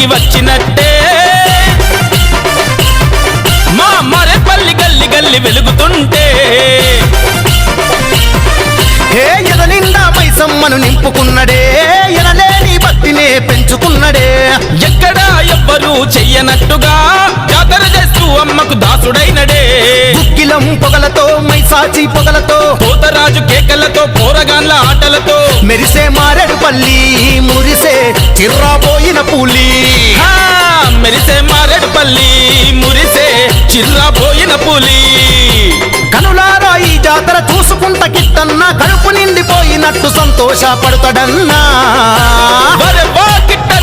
తిరిగి వచ్చినట్టే మా మరేపల్లి గల్లి గల్లి వెలుగుతుంటే ఎద నిండా మైసమ్మను నింపుకున్నడే ఎనలేని భక్తినే పెంచుకున్నడే ఎక్కడా ఎవ్వరూ చెయ్యనట్టుగా జాతర చేస్తూ అమ్మకు దాసుడైనడే గుక్కిలం పొగలతో మైసాచి పొగలతో పోతరాజు కేకలతో పోరగాన్ల ఆటలతో మెరిసే మారేడుపల్లి మురిసే చిర్రాబోయిన పూలి ఆ, మెరిసే మారేడుపల్లి మురిసే చిర్రాబోయిన పులి కనులారా ఈ జాతర చూసుకుంట కిట్టన్నా కడుపు నిండిపోయినట్టు సంతోషపడతాడన్నా వరే వా కిట్టన్న